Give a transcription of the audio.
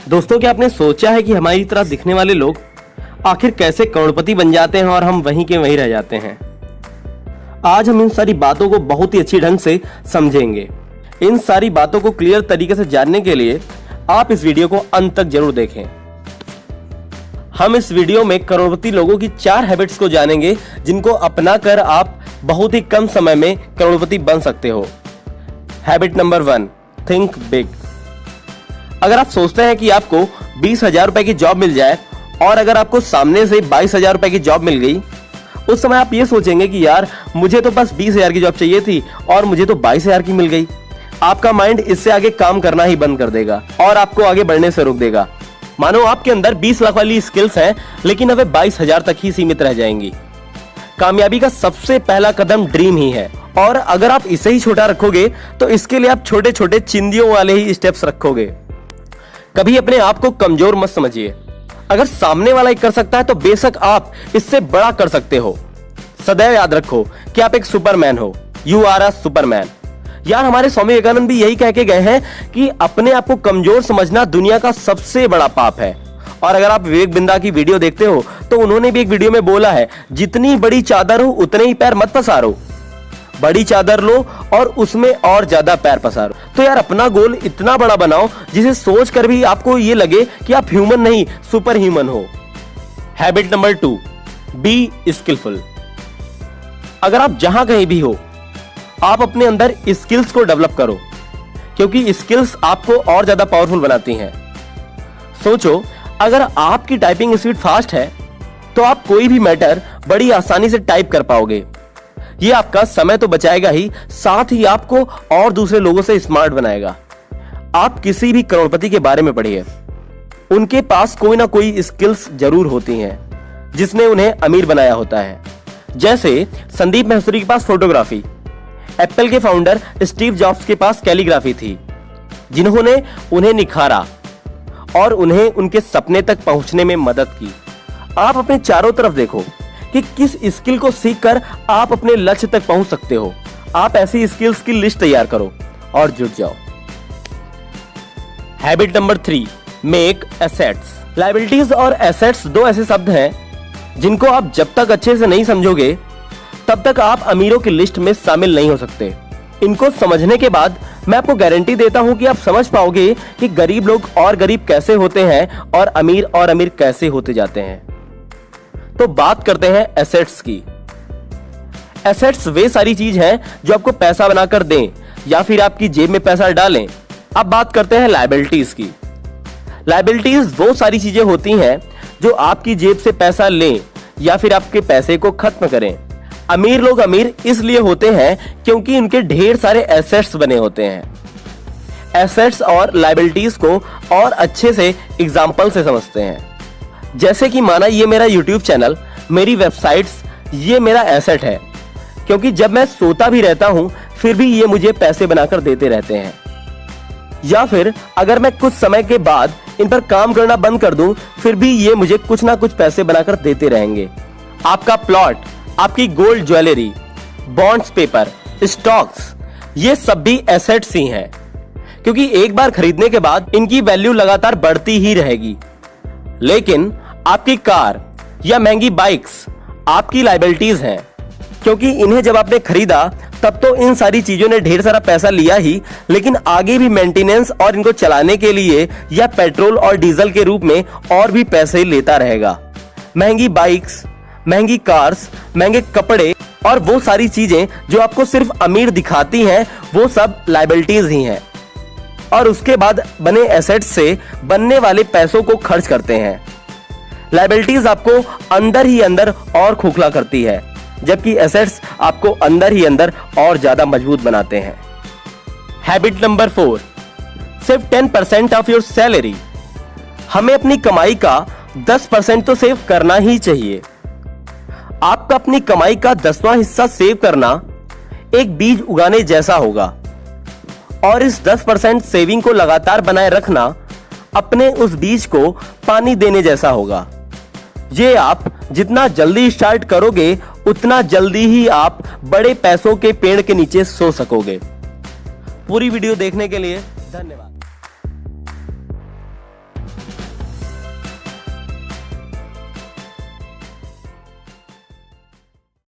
दोस्तों, क्या आपने सोचा है कि हमारी तरह दिखने वाले लोग आखिर कैसे करोड़पति बन जाते हैं और हम वहीं के वहीं रह जाते हैं। आज हम इन सारी बातों को बहुत ही अच्छी ढंग से समझेंगे। इन सारी बातों को क्लियर तरीके से जानने के लिए आप इस वीडियो को अंत तक जरूर देखें। हम इस वीडियो में करोड़पति लोगों की 4 हैबिट्स को जानेंगे जिनको अपनाकर आप बहुत ही कम समय में करोड़पति बन सकते हो। Habit number 1, think big. अगर आप सोचते हैं कि आपको 20,000 रुपए की जॉब मिल जाए और अगर आपको सामने से 22,000 रुपए की जॉब मिल गई, उस समय आप ये सोचेंगे कि यार मुझे तो बस 20,000 की जॉब चाहिए थी और मुझे तो 22,000 की मिल गई। आपका माइंड इससे आगे काम करना ही बंद कर देगा और आपको आगे बढ़ने से रोक देगा। मानो आपके अंदर 20 लाख वाली स्किल्स हैं, लेकिन अब 22,000 तक ही सीमित रह जाएंगी। कामयाबी का सबसे पहला कदम ड्रीम ही है, और अगर आप इसे ही छोटा रखोगे तो इसके लिए आप छोटे छोटे चिंदियों वाले ही स्टेप्स रखोगे। कभी अपने आप को कमजोर मत समझिए। अगर सामने वाला कर सकता है तो बेशक आप इससे बड़ा कर सकते हो। सदैव याद रखो कि आप एक सुपरमैन हो। You are a superman. यार, हमारे स्वामी विवेकानंद भी यही कह के गए हैं कि अपने आप को कमजोर समझना दुनिया का सबसे बड़ा पाप है। और अगर आप विवेक बिंद्रा की वीडियो देखते हो तो उन्होंने भी एक वीडियो में बोला है, जितनी बड़ी चादर हो उतने ही पैर मत पसारो। बड़ी चादर लो और उसमें और ज्यादा पैर पसारो। तो यार, अपना गोल इतना बड़ा बनाओ जिसे सोच कर भी आपको ये लगे कि आप ह्यूमन नहीं सुपर ह्यूमन हो। Habit number 2, be skillful. अगर आप जहां कहीं भी हो, आप अपने अंदर स्किल्स को डेवलप करो, क्योंकि स्किल्स आपको और ज्यादा पावरफुल बनाती हैं। सोचो, अगर आपकी टाइपिंग स्पीड फास्ट है तो आप कोई भी मैटर बड़ी आसानी से टाइप कर पाओगे। ये आपका समय तो बचाएगा ही, साथ ही आपको और दूसरे लोगों से स्मार्ट बनाएगा। आप किसी भी करोड़पति के बारे में पढ़िए, उनके पास कोई ना कोई स्किल्स जरूर होती हैं जिसने उन्हें अमीर बनाया होता है। जैसे संदीप महसूरी के पास फोटोग्राफी, एप्पल के फाउंडर स्टीव जॉब्स के पास कैलीग्राफी थी, जिन्होंने उन्हें निखारा और उन्हें उनके सपने तक पहुंचने में मदद की। आप अपने चारों तरफ देखो कि किस स्किल को सीखकर आप अपने लक्ष्य तक पहुंच सकते हो। आप ऐसी स्किल्स की लिस्ट तैयार करो और जुट जाओ। Habit number 3, make assets. Liabilities और एसेट्स 2 ऐसे शब्द हैं जिनको आप जब तक अच्छे से नहीं समझोगे तब तक आप अमीरों की लिस्ट में शामिल नहीं हो सकते। इनको समझने के बाद मैं आपको गारंटी देता हूं कि आप समझ पाओगे कि गरीब लोग और गरीब कैसे होते हैं और अमीर कैसे होते जाते हैं। तो बात करते हैं एसेट्स की। एसेट्स वे सारी चीज हैं जो आपको पैसा बनाकर दें या फिर आपकी जेब में पैसा डालें। अब बात करते हैं लायबिलिटीज की। लायबिलिटीज वो सारी चीजें होती हैं जो आपकी जेब से पैसा लें या फिर आपके पैसे को खत्म करें। अमीर लोग अमीर इसलिए होते हैं क्योंकि उनके ढेर सारे एसेट्स बने होते हैं। एसेट्स और लायबिलिटीज को और अच्छे से एग्जाम्पल से समझते हैं। जैसे कि माना ये मेरा YouTube चैनल, मेरी वेबसाइट्स, ये मेरा एसेट है, क्योंकि जब मैं सोता भी रहता हूं फिर भी ये मुझे पैसे बनाकर देते रहते हैं। या फिर अगर मैं कुछ समय के बाद इन पर काम करना बंद कर दूं फिर भी ये मुझे कुछ ना कुछ पैसे बनाकर देते रहेंगे। आपका प्लॉट, आपकी gold jewellery, bonds paper, stocks, ये सब भी एसेट्स ही हैं, क्योंकि एक बार खरीदने के बाद इनकी वैल्यू लगातार बढ़ती ही रहेगी। लेकिन आपकी कार या महंगी बाइक्स आपकी लायबिलिटीज हैं, क्योंकि इन्हें जब आपने खरीदा तब तो इन सारी चीजों ने ढेर सारा पैसा लिया ही, लेकिन आगे भी मेंटेनेंस और इनको चलाने के लिए या पेट्रोल और डीजल के रूप में और भी पैसे लेता रहेगा। महंगी बाइक्स, महंगी कार्स, महंगे कपड़े और वो सारी चीजें जो आपको सिर्फ अमीर दिखाती हैं, वो सब लायबिलिटीज ही हैं, और उसके बाद बने एसेट्स से बनने वाले पैसों को खर्च करते हैं। लायबिलिटीज आपको अंदर ही अंदर और खोखला करती है, जबकि एसेट्स आपको अंदर ही अंदर और ज्यादा मजबूत बनाते हैं। Habit number 4, save 10% of your salary. हमें अपनी कमाई का 10% तो सेव करना ही चाहिए। आपका अपनी कमाई का 10वां हिस्सा सेव करना एक बीज उगाने जैसा होगा, और इस 10% सेविंग को लगातार बनाए रखना अपने उस बीज को पानी देने जैसा होगा। ये आप जितना जल्दी स्टार्ट करोगे उतना जल्दी ही आप बड़े पैसों के पेड़ के नीचे सो सकोगे। पूरी वीडियो देखने के लिए धन्यवाद।